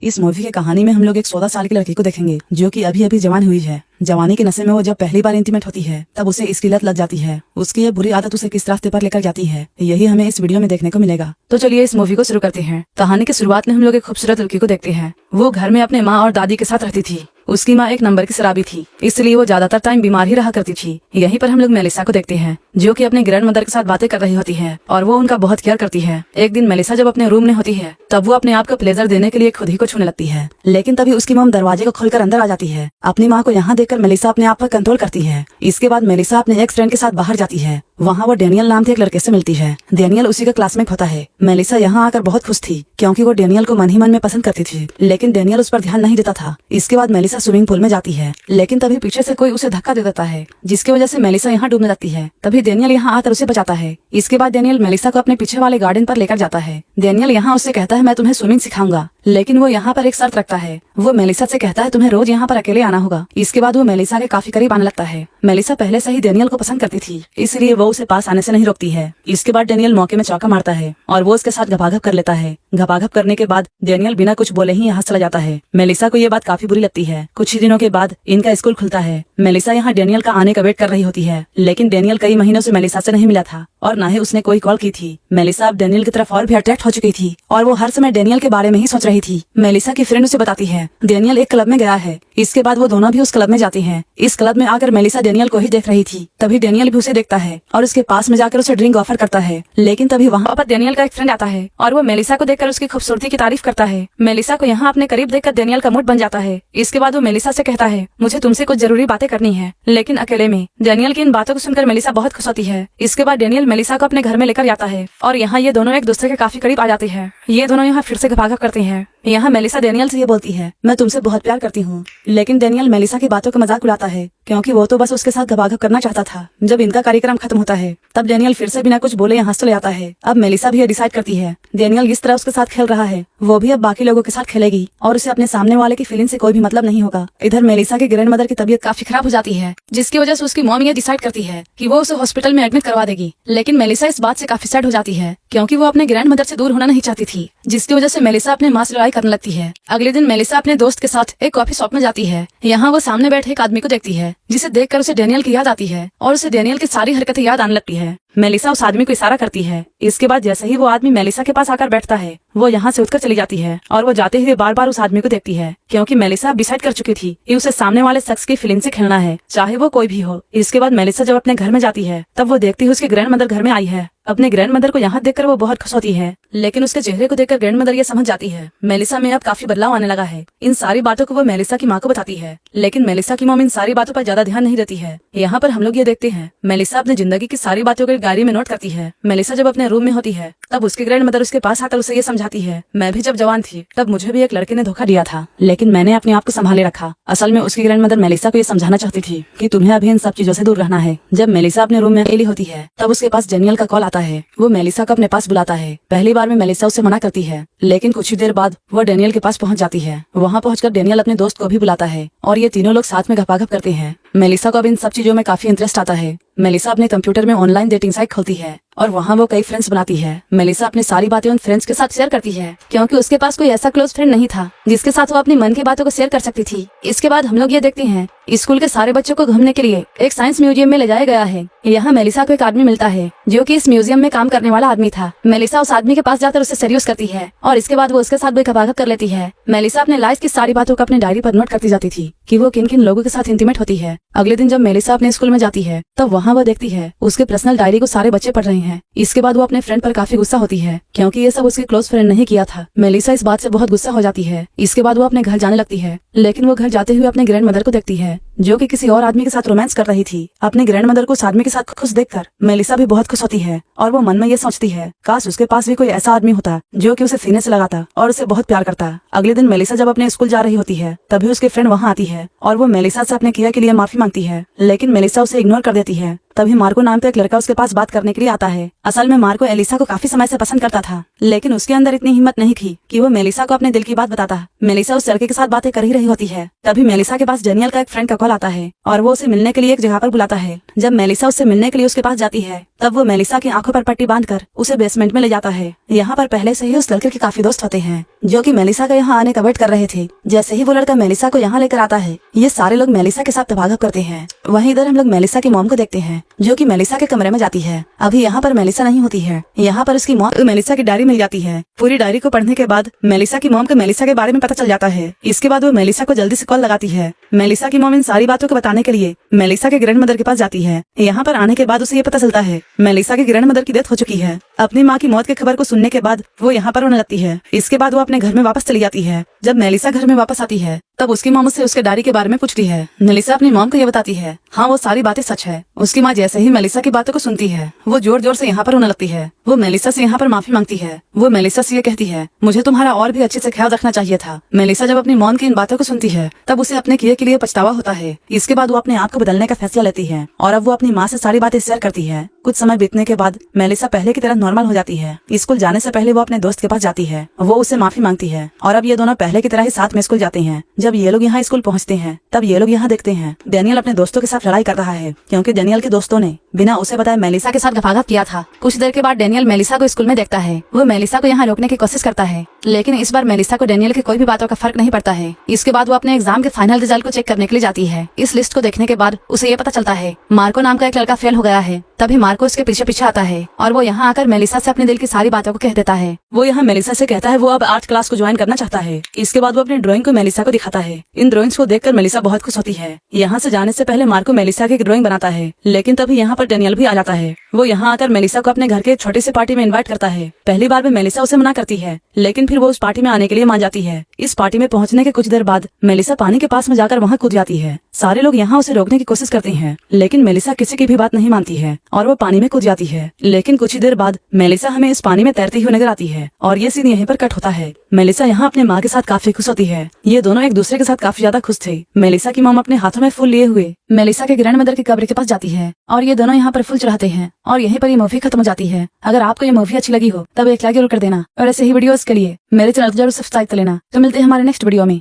इस मूवी की कहानी में हम लोग एक 16 साल की लड़की को देखेंगे जो कि अभी अभी जवान हुई है। जवानी के नशे में वो जब पहली बार इंटीमेट होती है तब उसे इसकी लत लग जाती है। उसकी ये बुरी आदत उसे किस रास्ते पर लेकर जाती है यही हमें इस वीडियो में देखने को मिलेगा। तो चलिए इस मूवी को शुरू करते हैं। कहानी की शुरुआत में हम लोग एक खूबसूरत लड़की को देखते हैं। वो घर में अपने माँ और दादी के साथ रहती थी। उसकी माँ एक नंबर की शराबी थी, इसलिए वो ज्यादातर टाइम बीमार ही रहा करती थी। यहीं पर हम लोग मेलिसा को देखते हैं जो कि अपने ग्रैंड मदर के साथ बातें कर रही होती है और वो उनका बहुत केयर करती है। एक दिन मेलिसा जब अपने रूम में होती है तब वो अपने आप को प्लेजर देने के लिए खुद ही को छूने लगती है, लेकिन तभी उसकी मॉम दरवाजे को खोलकर अंदर आ जाती है। अपनी माँ को यहाँ देखकर मेलिसा अपने आप पर कंट्रोल करती है। इसके बाद मेलिसा अपने एक्स फ्रेंड के साथ बाहर जाती है। वहाँ वो डेनियल नाम के एक लड़के से मिलती है। डेनियल उसी का क्लासमेट होता है। मेलिसा यहाँ आकर बहुत खुश थी क्योंकि वो डेनियल को मन ही मन में पसंद करती थी, लेकिन डेनियल उस पर ध्यान नहीं देता था। इसके बाद मेलिसा स्विमिंग पूल में जाती है, लेकिन तभी पीछे से कोई उसे धक्का दे देता है जिसकी वजह से मेलिसा यहाँ डूबने लगती है। तभी डेनियल यहाँ आकर उसे बचाता है। इसके बाद डेनियल मेलिसा को अपने पीछे वाले गार्डन पर लेकर जाता है। डेनियल यहाँ उससे कहता है मैं तुम्हें स्विमिंग सिखाऊंगा, लेकिन वो यहाँ पर एक शर्त रखता है। वो मेलिसा से कहता है तुम्हें रोज यहाँ पर अकेले आना होगा। इसके बाद वो मेलिसा के काफी करीब आने लगता है। मेलिसा पहले से ही डेनियल को पसंद करती थी, इसलिए वो उसे पास आने से नहीं रोकती है। इसके बाद डेनियल मौके में चौका मारता है और वो उसके साथ घपाघप कर लेता है। घपाघप करने के बाद डेनियल बिना कुछ बोले ही यहाँ चला जाता है। मेलिसा को ये बात काफी बुरी लगती है। कुछ ही दिनों के बाद इनका स्कूल खुलता है। मेलिसा यहाँ डेनियल का आने का वेट कर रही होती है, लेकिन डेनियल कई महीनों से मेलिसा से नहीं मिला था और न ही उसने कोई कॉल की थी। मेलिसा अब डेनियल की तरफ और भी अट्रैक्ट हो चुकी थी और वो हर समय डेनियल के बारे में ही सोच रही थी। मेलिसा की फ्रेंड उसे बताती है डेनियल एक क्लब में गया है। इसके बाद वो दोनों भी उस क्लब में जाती हैं। इस क्लब में आकर मेलिसा डेनियल को ही देख रही थी। तभी डेनियल भी उसे देखता है और उसके पास में जाकर उसे ड्रिंक ऑफर करता है, लेकिन तभी वहाँ पर डेनियल का एक फ्रेंड आता है और वो मेलिसा को देखकर उसकी खूबसूरती की तारीफ करता है। मेलिसा को यहाँ अपने करीब देखकर डेनियल का मूड बन जाता है। इसके बाद वो मेलिसा से कहता है मुझे तुमसे कुछ जरूरी बातें करनी है, लेकिन अकेले में। डेनियल की इन बातों को सुनकर मेलिसा बहुत खुश होती है। इसके बाद डेनियल मेलिसा को अपने घर में लेकर जाता है और यहाँ ये दोनों एक दूसरे के काफी करीब आ जाते हैं। ये दोनों यहाँ फिर से घपाघप करते हैं। यहाँ मेलिसा डेनियल से ये बोलती है मैं तुमसे बहुत प्यार करती हूँ, लेकिन डेनियल मेलिसा की बातों का मजाक उड़ाता है क्योंकि वो तो बस उसके साथ घपाघप करना चाहता था। जब इनका कार्यक्रम खत्म होता है तब डेनियल फिर से बिना कुछ बोले यहाँ चले जाता है। अब मेलिसा भी ये डिसाइड करती है डेनियल इस तरह उसके साथ खेल रहा है वो भी अब बाकी लोगों के साथ खेलेगी और उसे अपने सामने वाले की फीलिंग से कोई भी मतलब नहीं होगा। इधर मेलिसा की ग्रैंड मदर की तबीयत काफी खराब हो जाती है, जिसकी वजह से उसकी मॉम ये डिसाइड करती है कि वो उसे हॉस्पिटल में एडमिट करवा देगी। लेकिन मेलिसा इस बात से काफी सैड हो जाती है क्योंकि वो अपने ग्रैंड मदर से दूर होना नहीं चाहती थी, जिसकी वजह से मेलिसा अपने माँ से लड़ाई करने लगती है। अगले दिन मेलिसा अपने दोस्त के साथ एक कॉफी शॉप में जाती है। यहाँ वो सामने बैठे एक आदमी को देखती है जिसे देखकर उसे डेनियल की याद आती है और उसे डेनियल की सारी हरकतें याद आने लगती है। मेलिसा उस आदमी को इशारा करती है। इसके बाद जैसे ही वो आदमी मेलिसा के पास आकर बैठता है वो यहाँ से उठकर चली जाती है और वो जाते हुए बार बार उस आदमी को देखती है क्योंकि मेलिसा डिसाइड कर चुकी थी कि उसे सामने वाले शख्स की फीलिंग से खेलना है, चाहे वो कोई भी हो। इसके बाद मेलिसा जब अपने घर में जाती है तब वो देखती है उसकी ग्रैंड मदर घर में आई है। अपने ग्रैंड मदर को यहाँ देखकर वो बहुत खुश होती है, लेकिन उसके चेहरे को देखकर ग्रैंड मदर ये समझ जाती है मेलिसा में अब काफी बदलाव आने लगा है। इन सारी बातों को वो मेलिसा की माँ को बताती है, लेकिन मेलिसा की मॉम इन सारी बातों पर ज्यादा ध्यान नहीं देती है। यहाँ पर हम लोग ये देखते हैं मेलिसा अपनी जिंदगी की सारी बातों को डायरी में नोट करती है। मेलिसा जब अपने रूम में होती है तब उसकी ग्रैंड मदर उसके पास आकर उसे ये समझाती है मैं भी जब जवान थी तब मुझे भी एक लड़के ने धोखा दिया था, लेकिन मैंने अपने आप को संभाले रखा। असल में उसकी ग्रैंड मदर मेलिसा को ये समझाना चाहती थी कि तुम्हें अभी इन सब चीजों से दूर रहना है। जब मेलिसा अपने रूम में अकेली होती है तब उसके पास डेनियल का कॉल आता है। वो मेलिसा को अपने पास बुलाता है। पहली बार में मेलिसा उसे मना करती है, लेकिन कुछ ही देर बाद वो डेनियल के पास पहुंच जाती है। वहां पहुंचकर डेनियल अपने दोस्त को भी बुलाता है और ये तीनों लोग साथ में घपाघप करते हैं। मेलिसा को अब इन सब चीजों में काफी इंटरेस्ट आता है। मेलिसा अपने कंप्यूटर में ऑनलाइन डेटिंग साइट खोलती है और वहाँ वो कई फ्रेंड्स बनाती है। मेलिसा अपनी सारी बातें उन फ्रेंड्स के साथ शेयर करती है क्योंकि उसके पास कोई ऐसा क्लोज फ्रेंड नहीं था जिसके साथ वो अपनी मन की बातों को शेयर कर सकती थी। इसके बाद हम लोग ये देखते हैं स्कूल के सारे बच्चों को घूमने के लिए एक साइंस म्यूजियम में ले जाया गया है। यहाँ मेलिसा को एक आदमी मिलता है जो कि इस म्यूजियम में काम करने वाला आदमी था। मेलिसा उस आदमी के पास जाकर उसे सीरियस करती है और इसके बाद वो उसके साथ भी घपाघप कर लेती है। मेलिसा अपने लाइफ की सारी बातों को अपने डायरी पर नोट करती जाती थी कि वो किन किन लोगों के साथ इंटीमेट होती है। अगले दिन जब मेलिसा अपने स्कूल में जाती है तब वहाँ वो देखती है उसके पर्सनल डायरी को सारे बच्चे पढ़ रहे हैं। इसके बाद वो अपने फ्रेंड पर काफी गुस्सा होती है क्योंकि ये सब उसके क्लोज फ्रेंड नहीं किया था। मेलिसा इस बात से बहुत गुस्सा हो जाती है। इसके बाद वो अपने घर जाने लगती है, लेकिन वो घर जाते हुए अपने ग्रैंड मदर को देखती है जो कि किसी और आदमी के साथ रोमांस कर रही थी। अपने ग्रैंड मदर को उस आदमी के साथ खुश देखकर मेलिसा भी बहुत खुश होती है और वो मन में ये सोचती है काश उसके पास भी कोई ऐसा आदमी होता जो कि उसे सीने से लगाता और उसे बहुत प्यार करता। अगले दिन मेलिसा जब अपने स्कूल जा रही होती है तभी उसके फ्रेंड वहाँ आती है और वो मेलिसा से अपने किया के लिए माफी मांगती है, लेकिन मेलिसा उसे इग्नोर कर देती है। तभी मार्को नाम का एक लड़का उसके पास बात करने के लिए आता है। असल में मार्को एलिसा को काफी समय से पसंद करता था, लेकिन उसके अंदर इतनी हिम्मत नहीं थी कि वो मेलिसा को अपने दिल की बात बताता। मेलिसा उस लड़के के साथ बातें कर ही रही होती है, तभी मेलिसा के पास डेनियल का एक फ्रेंड का कॉल आता है और वो उसे मिलने के लिए एक जगह पर बुलाता है। जब मेलिसा उससे मिलने के लिए उसके पास जाती है, तब वो मेलिसा की आंखों पर पट्टी बांधकर उसे बेसमेंट में ले जाता है। यहाँ पर पहले से ही उस लड़के के काफी दोस्त होते हैं, जो कि मेलिसा का यहाँ आने का वेट कर रहे थे। जैसे ही वो लड़का मेलिसा को यहाँ लेकर आता है, ये सारे लोग मेलिसा के साथ तबादुल करते हैं। वहीं इधर हम लोग मेलिसा की मॉम को देखते हैं, जो कि मेलिसा के कमरे में जाती है। अभी यहाँ पर मेलिसा नहीं होती है। यहाँ पर उसकी मॉम को मेलिसा की डायरी मिल जाती है। पूरी डायरी को पढ़ने के बाद मेलिसा की मॉम को मेलिसा के बारे में पता चल जाता है। इसके बाद वो मेलिसा को जल्दी से कॉल लगाती है। मेलिसा की मॉम इन सारी बातों को बताने के लिए मेलिसा के ग्रैंड मदर के पास जाती है। यहाँ पर आने के बाद उसे ये पता चलता है मेलिसा की ग्रैंड मदर की डेथ हो चुकी है। अपनी माँ की मौत की खबर को सुनने के बाद वो यहाँ पर रोने लगती है। इसके बाद वो अपने घर में वापस चली जाती है। जब मेलिसा घर में वापस आती है, तब उसकी मॉम उससे उसके डायरी के बारे में पूछती है। मेलिसा अपनी मॉम को ये बताती है, हाँ वो सारी बातें सच है। उसकी माँ जैसे ही मेलिसा की बातों को सुनती है, वो जोर जोर से यहाँ पर रोने लगती है। वो मेलिसा से यहाँ पर माफी मांगती है। वो मेलिसा से ये कहती है, मुझे तुम्हारा और भी अच्छे से ख्याल रखना चाहिए था। मेलिसा जब अपनी मॉम की इन बातों को सुनती है, तब उसे अपने किए के लिए पछतावा होता है। इसके बाद वो अपने आप को बदलने का फैसला लेती है और अब वो अपनी माँ से सारी बातें शेयर करती है। कुछ समय बीतने के बाद मेलिसा पहले की तरह नॉर्मल हो जाती है। स्कूल जाने से पहले वो अपने दोस्त के पास जाती है। वो उससे माफी मांगती है और अब ये दोनों पहले की तरह ही साथ में स्कूल जाते हैं। जब ये लोग यहाँ स्कूल पहुँचते हैं, तब ये लोग यहाँ देखते हैं डेनियल अपने दोस्तों के साथ लड़ाई कर रहा है, क्योंकि डेनियल के दोस्तों ने बिना उसे बताए मेलिसा के साथ गफागप किया था। कुछ देर के बाद डेनियल मेलिसा को स्कूल में देखता है। वो मेलिसा को यहाँ रोकने की कोशिश करता है, लेकिन इस बार मेलिसा को डेनियल की कोई भी बातों का फर्क नहीं पड़ता है। इसके बाद वो अपने एग्जाम के फाइनल रिजल्ट को चेक करने के लिए जाती है। इस लिस्ट को देखने के बाद उसे ये पता चलता है मार्को नाम का एक लड़का फेल हो गया है। तभी मार्को उसके पीछे पीछे आता है और वो यहाँ आकर मेलिसा से अपने दिल की सारी बातों को कह देता है। वो यहाँ मेलिसा से कहता है वो अब आर्ट क्लास को ज्वाइन करना चाहता है। इसके बाद वो अपनी ड्राइंग को मेलिसा को दिखाता है। इन ड्राइंग्स को देखकर मेलिसा बहुत खुश होती है। यहाँ से जाने से पहले मार्को मेलिसा की एक ड्राइंग बनाता है, लेकिन तभी यहाँ पर डेनियल भी आ जाता है। वो यहाँ आकर मेलिसा को अपने घर के छोटी सी पार्टी में इन्वाइट करता है। पहली बार में मेलिसा उसे मना करती है, लेकिन फिर वो उस पार्टी में आने के लिए मान जाती है। इस पार्टी में पहुँचने के कुछ देर बाद मेलिसा पानी के पास में जाकर वहाँ कूद जाती है। सारे लोग यहाँ उसे रोकने की कोशिश करते हैं, लेकिन मेलिसा किसी की भी बात नहीं मानती है और वो पानी में कूद जाती है। लेकिन कुछ ही देर बाद मेलिसा हमें इस पानी में तैरती हुई नजर आती है और ये सीन यहीं पर कट होता है। मेलिसा यहाँ अपने माँ के साथ काफी खुश होती है। ये दोनों एक दूसरे के साथ काफी ज्यादा खुश थे। मेलिसा की मॉम अपने हाथों में फूल लिए हुए मेलिसा के ग्रैंड मदर की कब्र के पास जाती है और ये दोनों यहाँ पर फूल चढ़ाते हैं और यहीं पर ये मूवी खत्म हो जाती है। अगर आपको ये मूवी अच्छी लगी हो, तब एक लाइक जरूर कर देना और ऐसे ही वीडियोस के लिए मेरे चैनल को जरूर सब्सक्राइब कर लेना। तो मिलते हैं हमारे नेक्स्ट वीडियो में।